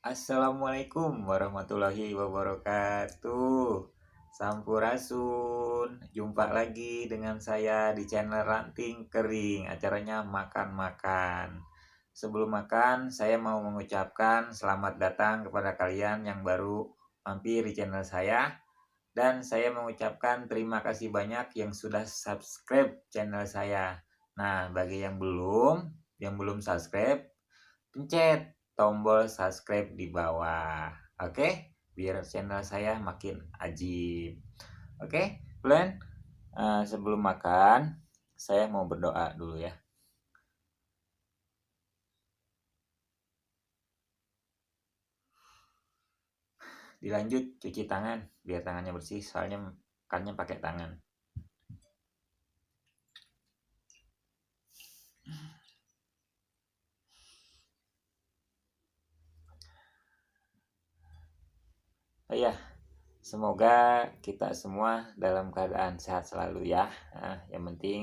Assalamualaikum warahmatullahi wabarakatuh. Sampurasun. Jumpa lagi dengan saya di channel Ranting Kering. Acaranya makan-makan. Sebelum makan, saya mau mengucapkan selamat datang kepada kalian yang baru mampir di channel saya. Dan saya mengucapkan terima kasih banyak yang sudah subscribe channel saya. Nah, bagi yang belum subscribe, pencet tombol subscribe di bawah. Oke, biar channel saya makin ajib. Oke, plan. Sebelum makan, saya mau berdoa dulu ya. Dilanjut cuci tangan biar tangannya bersih, soalnya makannya pakai tangan. Ya, semoga kita semua dalam keadaan sehat selalu ya. Yang penting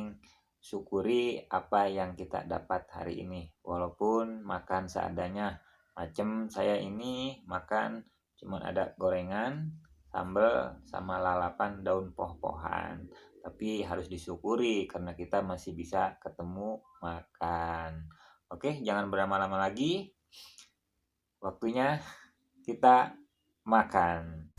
syukuri apa yang kita dapat hari ini. Walaupun makan seadanya. Macam saya ini makan cuma ada gorengan, sambal, sama lalapan daun poh-pohan. Tapi harus disyukuri karena kita masih bisa ketemu makan. Oke, jangan berlama-lama lagi. Waktunya kita makan.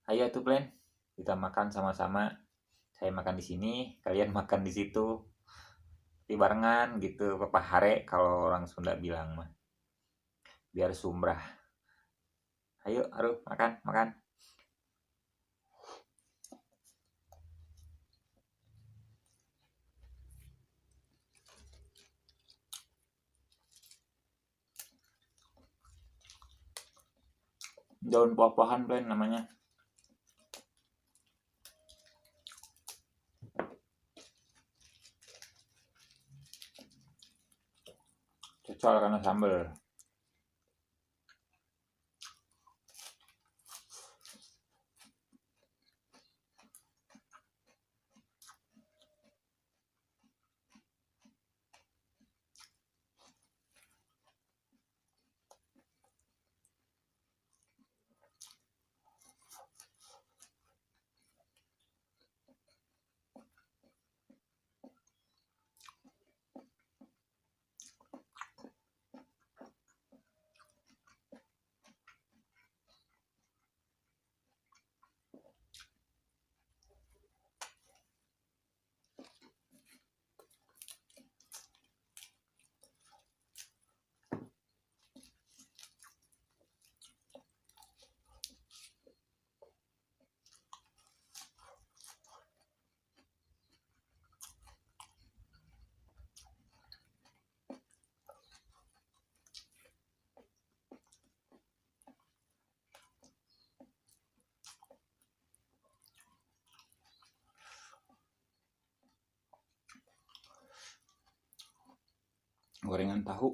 Ayo tuh plan, kita makan sama-sama. Saya makan di sini, kalian makan di situ. Di barengan gitu, papahare kalau orang Sunda bilang mah. Biar sumbrah. Ayo, aduh, makan, makan. Daun poh-pohan plan namanya. Cocol karena sambal. Gorengan tahu.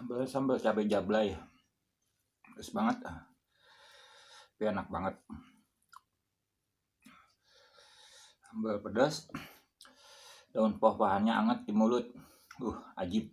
Sambal cabai jablay, pedas banget, tapi enak banget. Sambal pedas, daun pohonnya anget di mulut, ajib.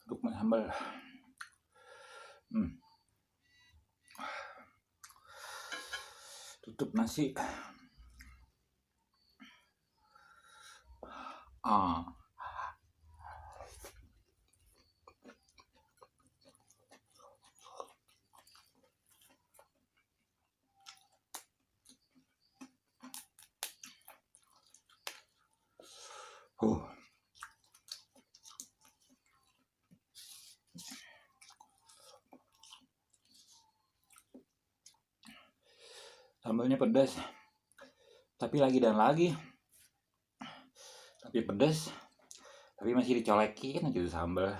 Untuk sambal, tutup nasi. Sambalnya pedas, tapi lagi dan lagi, tapi pedas, tapi masih dicolekin aja sambal.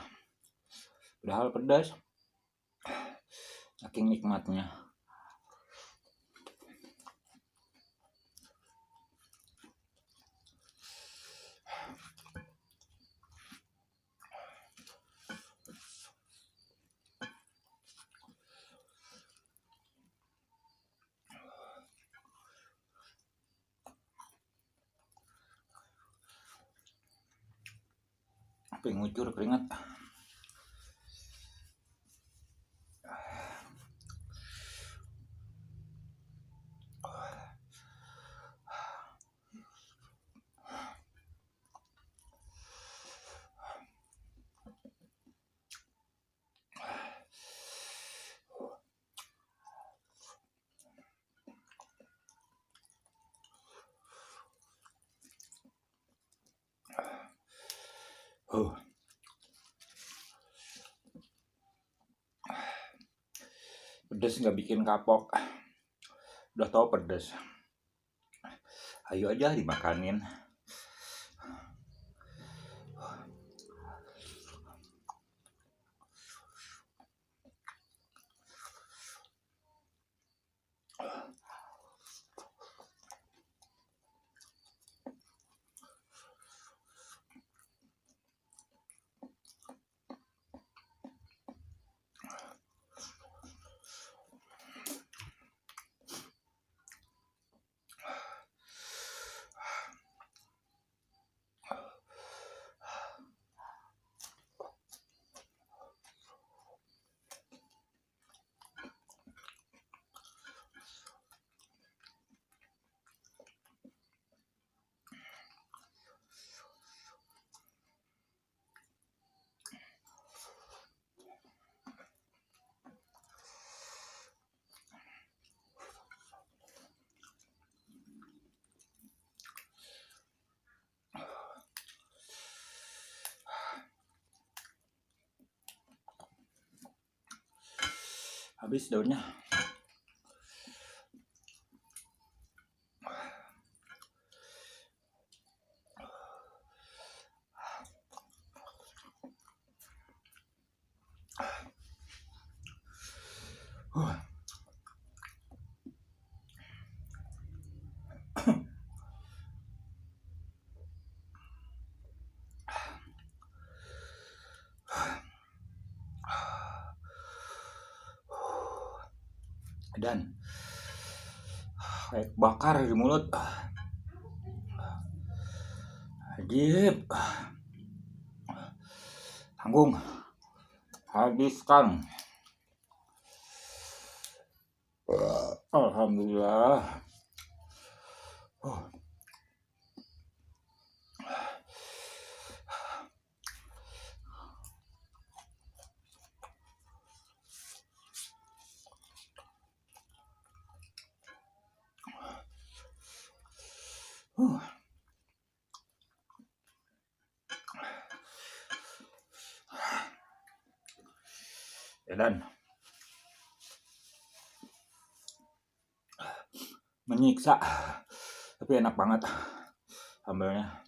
Padahal pedas, saking nikmatnya. Sampai ngucur keringat. Pedas nggak bikin kapok, udah tau pedas, ayo aja dimakanin. Habis daunnya. Dan kayak bakar di mulut. Ajib. Tanggung. Habiskan. Alhamdulillah. Ya dan menyiksa, tapi enak banget sambalnya.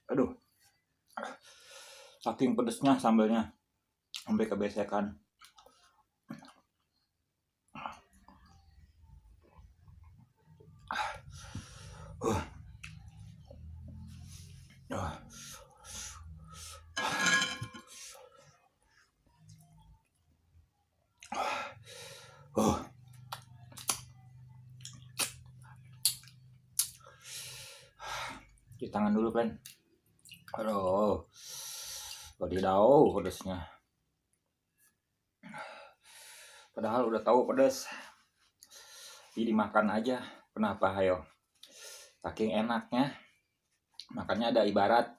Aduh, saking pedesnya sambalnya sampai kebesekan. Cuci tangan dulu, friend. Aduh, wadidaw pedesnya. Padahal udah tahu pedes, jadi dimakan aja. Kenapa, hayo? Saking enaknya, makanya ada ibarat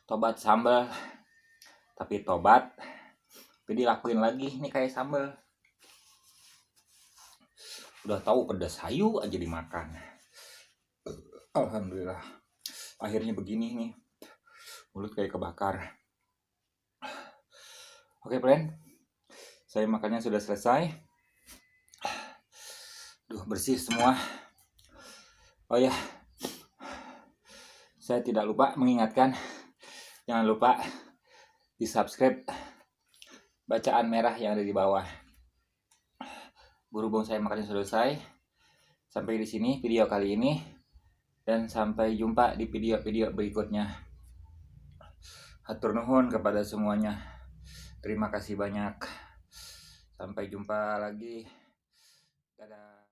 tobat sambal, tapi tobat, tapi dilakuin lagi nih kayak sambal. Udah tahu pedas, hayu aja dimakan. Alhamdulillah, akhirnya begini nih, mulut kayak kebakar. Oke, friend, saya makannya sudah selesai. Duh, bersih semua. Oh ya, saya tidak lupa mengingatkan, jangan lupa di subscribe bacaan merah yang ada di bawah. Berhubung saya makannya sudah selesai, sampai di sini video kali ini, dan sampai jumpa di video-video berikutnya. Hatur nuhun kepada semuanya. Terima kasih banyak. Sampai jumpa lagi. Dadah.